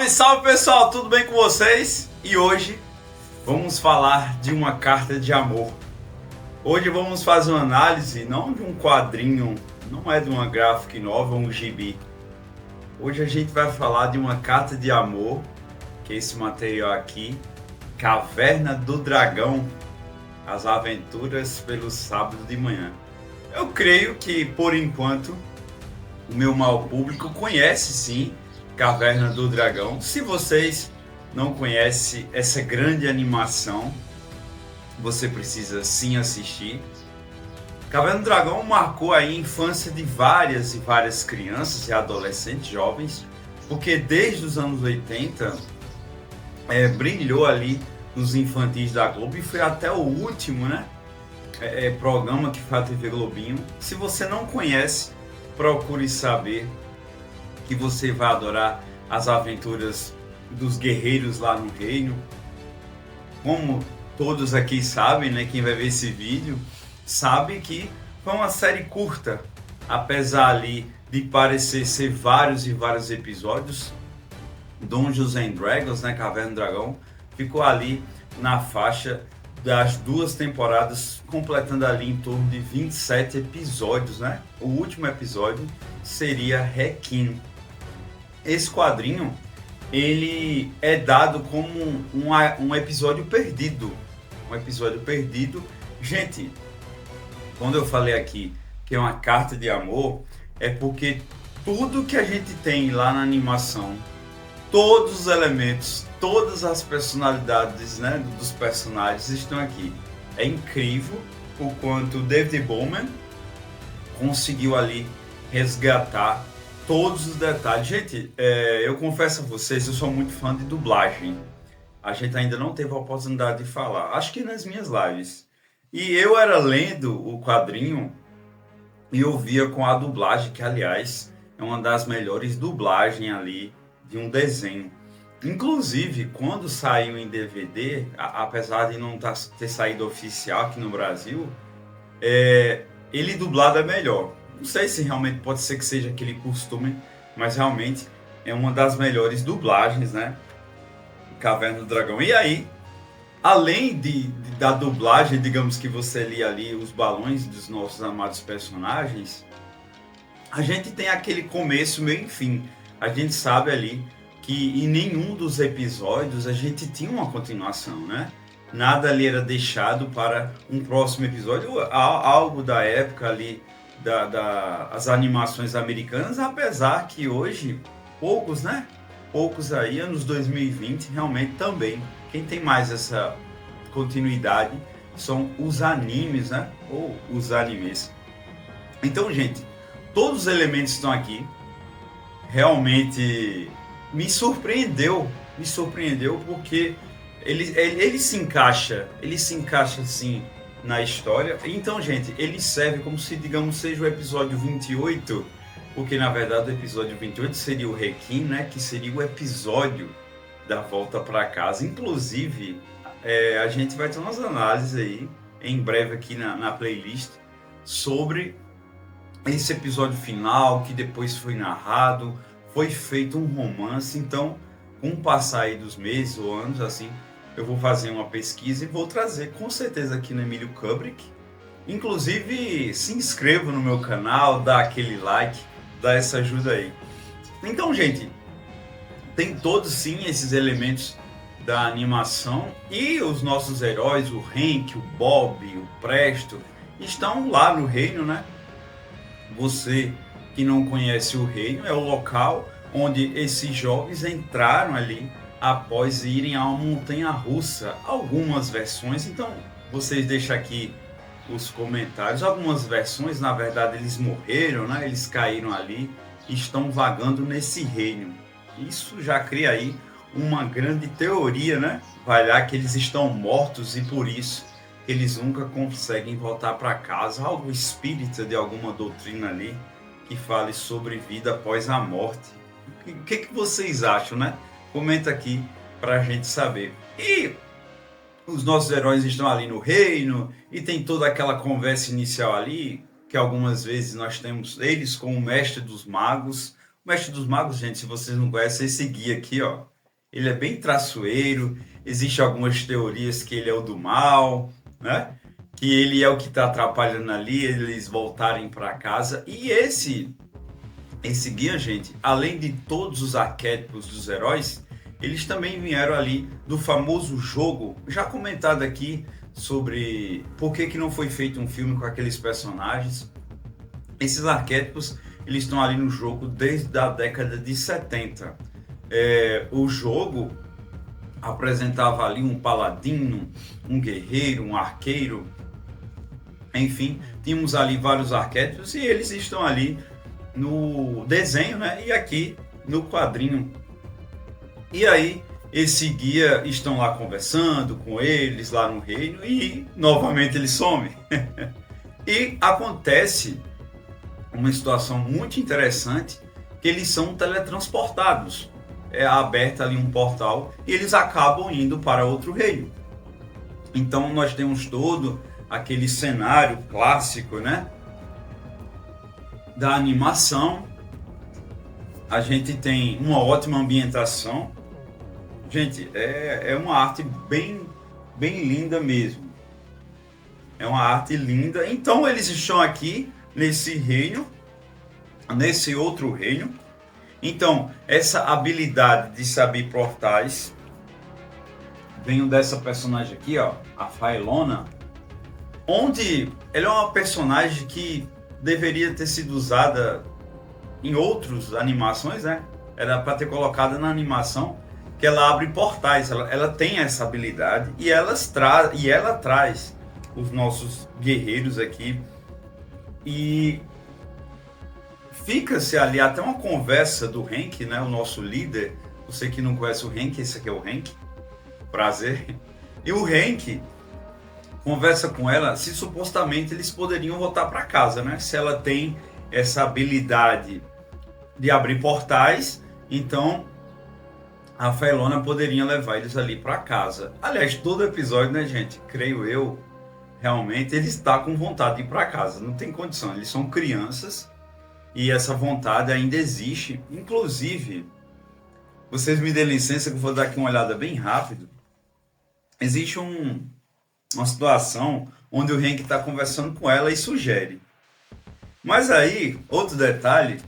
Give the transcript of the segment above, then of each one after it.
Salve, salve pessoal, tudo bem com vocês? E hoje vamos falar de uma carta de amor. Hoje vamos fazer uma análise não de um quadrinho, não é de uma graphic novel, um gibi. Hoje a gente vai falar de uma carta de amor, que é esse material aqui, Caverna do Dragão, as aventuras pelo sábado de manhã. Eu creio que por enquanto o meu maior público conhece sim Caverna do Dragão. Se vocês não conhecem essa grande animação, você precisa sim assistir. Caverna do Dragão marcou a infância de várias e várias crianças e adolescentes jovens, porque desde os anos 80 brilhou ali nos infantis da Globo e foi até o último, programa que foi a TV Globinho. Se você não conhece, procure saber, que você vai adorar as aventuras dos guerreiros lá no reino. Como todos aqui sabem, quem vai ver esse vídeo sabe que foi uma série curta, apesar ali de parecer ser vários e vários episódios. Dungeons and Dragons, Caverna do Dragão, ficou ali na faixa das 2 temporadas, completando ali em torno de 27 episódios, O último episódio seria Requiem. Esse quadrinho, ele é dado como um episódio perdido. Um episódio perdido. Gente, quando eu falei aqui que é uma carta de amor, é porque tudo que a gente tem lá na animação, todos os elementos, todas as personalidades, dos personagens estão aqui. É incrível o quanto o David Bowman conseguiu ali resgatar todos os detalhes. Gente, eu confesso a vocês, eu sou muito fã de dublagem. A gente ainda não teve a oportunidade de falar, acho que nas minhas lives. E eu era lendo o quadrinho e eu via com a dublagem, que aliás é uma das melhores dublagens ali de um desenho. Inclusive, quando saiu em DVD, apesar de não ter saído oficial aqui no Brasil, ele dublado é melhor. Não sei se realmente pode ser que seja aquele costume, mas realmente é uma das melhores dublagens, Caverna do Dragão. E aí, além da dublagem, digamos que você lia ali os balões dos nossos amados personagens, a gente tem aquele começo, meio e fim. A gente sabe ali que em nenhum dos episódios a gente tinha uma continuação, Nada ali era deixado para um próximo episódio, algo da época ali das animações americanas, apesar que hoje poucos aí, anos 2020, realmente também, quem tem mais essa continuidade são os animes, ou os animes. Então, gente, todos os elementos estão aqui. Realmente me surpreendeu porque ele se encaixa assim na história. Então, gente, ele serve como se, digamos, seja o episódio 28, porque na verdade o episódio 28 seria o Requiem, que seria o episódio da volta para casa. Inclusive, a gente vai ter umas análises aí em breve aqui na playlist sobre esse episódio final, que depois foi narrado, foi feito um romance. Então, com o passar aí dos meses ou anos, assim, eu vou fazer uma pesquisa e vou trazer com certeza aqui no Emílio Kubrick. Inclusive, se inscreva no meu canal, dá aquele like, dá essa ajuda aí. Então, gente, tem todos sim esses elementos da animação, e os nossos heróis, o Hank, o Bob, o Presto, estão lá no reino, Você que não conhece o reino, é o local onde esses jovens entraram ali após irem a uma montanha-russa. Algumas versões, então vocês deixam aqui os comentários. Algumas versões, na verdade, eles morreram, eles caíram ali e estão vagando nesse reino. Isso já cria aí uma grande teoria, Vai lá que eles estão mortos e por isso eles nunca conseguem voltar para casa. Algo espírita de alguma doutrina ali que fale sobre vida após a morte. O que vocês acham, Comenta aqui para a gente saber. E os nossos heróis estão ali no reino e tem toda aquela conversa inicial ali, que algumas vezes nós temos eles com o Mestre dos Magos. O Mestre dos Magos, gente, se vocês não conhecem, é esse guia aqui, ele é bem traiçoeiro, existem algumas teorias que ele é o do mal, né? Que ele é o que está atrapalhando ali, eles voltarem para casa. E esse guia, gente, além de todos os arquétipos dos heróis, eles também vieram ali do famoso jogo, já comentado aqui, sobre por que não foi feito um filme com aqueles personagens. Esses arquétipos, eles estão ali no jogo desde a década de 70. O jogo apresentava ali um paladino, um guerreiro, um arqueiro, enfim, tínhamos ali vários arquétipos e eles estão ali no desenho, né? E aqui no quadrinho. E aí, esse guia estão lá conversando com eles lá no reino e novamente ele some. E acontece uma situação muito interessante, que eles são teletransportados. É aberto ali um portal e eles acabam indo para outro reino. Então nós temos todo aquele cenário clássico, né, da animação. A gente tem uma ótima ambientação. Gente, é uma arte bem linda mesmo. É uma arte linda. Então eles estão aqui nesse reino, nesse outro reino. Então, essa habilidade de saber portais vem dessa personagem aqui, ó, a Faelona, onde ela é uma personagem que deveria ter sido usada em outras animações, né? Era para ter colocada na animação, que ela abre portais, ela tem essa habilidade e ela traz os nossos guerreiros aqui e fica-se ali até uma conversa do Hank, né, o nosso líder. Você que não conhece o Hank, esse aqui é o Hank, prazer. E o Hank conversa com ela se supostamente eles poderiam voltar para casa, né? Se ela tem essa habilidade de abrir portais, então a Faelona poderia levar eles ali para casa. Aliás, todo episódio, né, gente? Creio eu, realmente ele está com vontade de ir para casa. Não tem condição, eles são crianças e essa vontade ainda existe. Inclusive, vocês me dêem licença que eu vou dar aqui uma olhada bem rápido. Existe uma situação onde o Hank está conversando com ela e sugere. Mas aí, outro detalhe,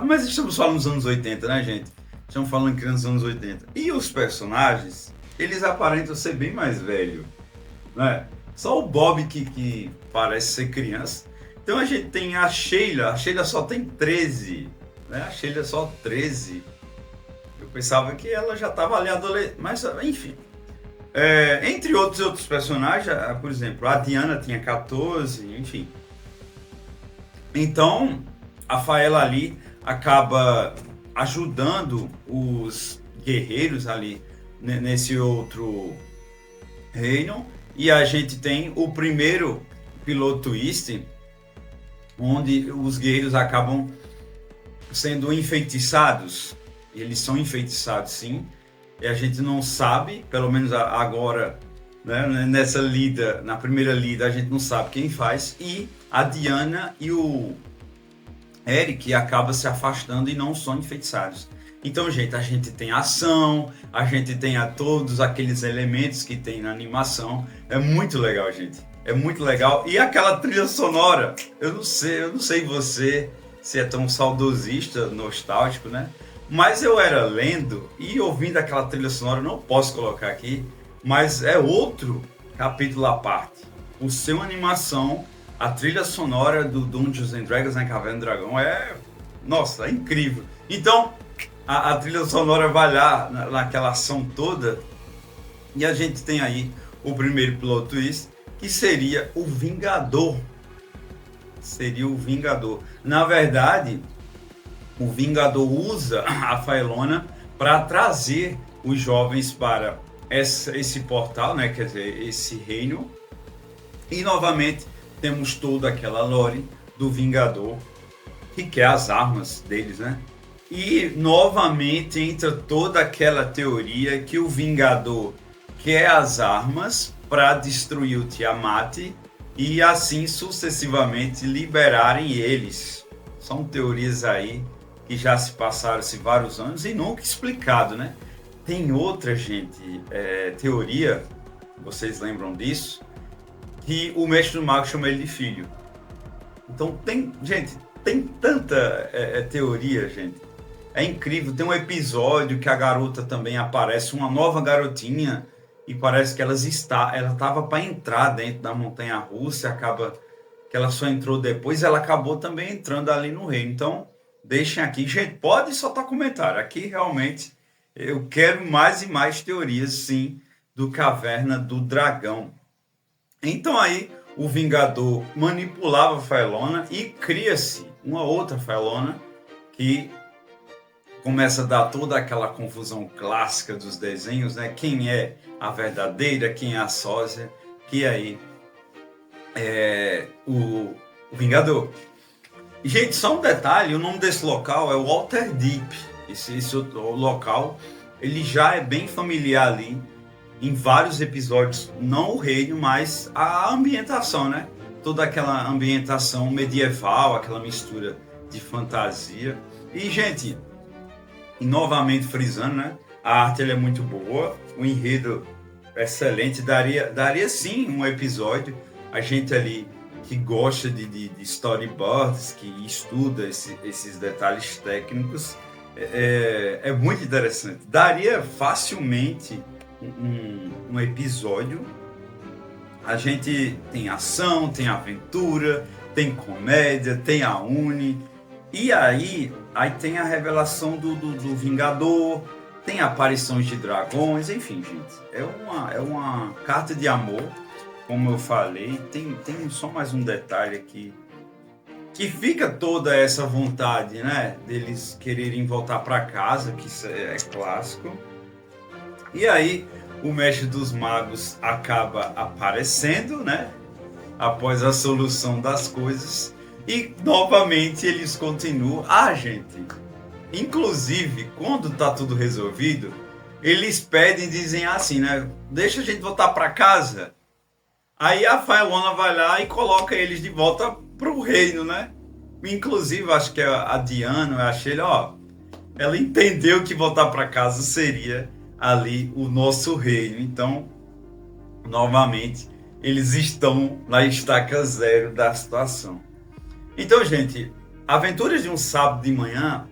mas estamos falando dos anos 80, né, gente? Estamos falando que nos anos 80. E os personagens, eles aparentam ser bem mais velhos, né? Só o Bob que parece ser criança. Então a gente tem a Sheila só tem 13, né? A Sheila só 13. Eu pensava que ela já estava ali adolescente, mas enfim. Entre outros personagens, por exemplo, a Diana tinha 14, enfim. Então, a Faela ali acaba ajudando os guerreiros ali nesse outro reino. E a gente tem o primeiro plot twist, onde os guerreiros acabam sendo enfeitiçados. Eles são enfeitiçados, sim. E a gente não sabe, pelo menos agora, né, nessa lida, na primeira lida, a gente não sabe quem faz. E a Diana e o Eric acabam se afastando e não são enfeitiçados. Então, gente, a gente tem ação, a gente tem todos aqueles elementos que tem na animação. É muito legal, gente. É muito legal. E aquela trilha sonora, eu não sei você se é tão saudosista, nostálgico, né? Mas eu era lendo e ouvindo aquela trilha sonora, não posso colocar aqui, mas é outro capítulo à parte. O seu animação, a trilha sonora do Dungeons and Dragons na Caverna do Dragão nossa, é incrível. Então, a trilha sonora vai lá naquela ação toda e a gente tem aí o primeiro plot twist, que seria o Vingador. Seria o Vingador. Na verdade, o Vingador usa a Faelona para trazer os jovens para esse portal, né? Quer dizer, esse reino. E novamente temos toda aquela lore do Vingador, que quer as armas deles, né? E novamente entra toda aquela teoria que o Vingador quer as armas para destruir o Tiamat e assim sucessivamente liberarem eles. São teorias aí que já se passaram-se vários anos e nunca explicado, né? Tem outra, gente, teoria, vocês lembram disso, que o mestre do mago chama ele de filho. Então tem tanta teoria, gente. É incrível, tem um episódio que a garota também aparece, uma nova garotinha, e parece que ela estava para entrar dentro da montanha-russa, acaba que ela só entrou depois, ela acabou também entrando ali no reino. Então, deixem aqui. Gente, pode soltar comentário. Aqui realmente eu quero mais e mais teorias, sim, do Caverna do Dragão. Então aí o Vingador manipulava a Faelona e cria-se uma outra Faelona que começa a dar toda aquela confusão clássica dos desenhos, né? Quem é a verdadeira, quem é a sósia, que aí é o Vingador. Gente, só um detalhe, o nome desse local é Waterdeep. Esse local, ele já é bem familiar ali em vários episódios, não o reino, mas a ambientação, né? Toda aquela ambientação medieval, aquela mistura de fantasia. E, gente, e novamente frisando, né? A arte ela é muito boa, o enredo é excelente, daria sim um episódio. A gente ali que gosta de storyboards, que estuda esses detalhes técnicos, é muito interessante. Daria facilmente um episódio. A gente tem ação, tem aventura, tem comédia, tem a Uni. E aí tem a revelação do Vingador, tem aparições de dragões, enfim, gente. É uma carta de amor, como eu falei. Tem só mais um detalhe aqui, que fica toda essa vontade, né, deles quererem voltar para casa, que isso é clássico. E aí o mestre dos magos acaba aparecendo, né, após a solução das coisas. E novamente eles continuam. Gente, inclusive, quando tá tudo resolvido, eles pedem, dizem assim, né? Deixa a gente voltar para casa. Aí a Faelona vai lá e coloca eles de volta pro reino, né? Inclusive, acho que a Diana, eu achei, ela entendeu que voltar para casa seria ali o nosso reino. Então, novamente, eles estão na estaca zero da situação. Então, gente, Aventuras de um Sábado de Manhã,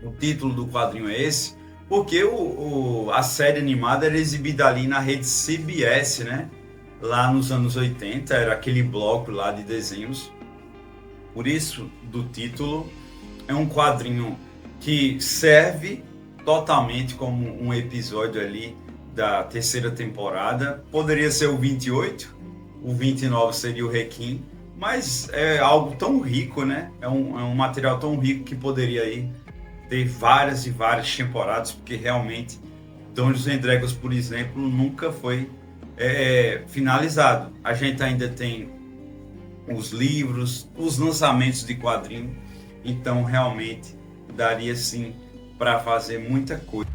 o título do quadrinho é esse, porque a série animada era exibida ali na rede CBS, né? Lá nos anos 80, era aquele bloco lá de desenhos. Por isso, do título, é um quadrinho que serve totalmente como um episódio ali da terceira temporada. Poderia ser o 28, o 29 seria o Requiem, mas é algo tão rico, né? É um material tão rico que poderia aí ter várias e várias temporadas, porque realmente Dungeons & Dragons, por exemplo, nunca foi finalizado. A gente ainda tem os livros, os lançamentos de quadrinhos, então realmente daria sim para fazer muita coisa.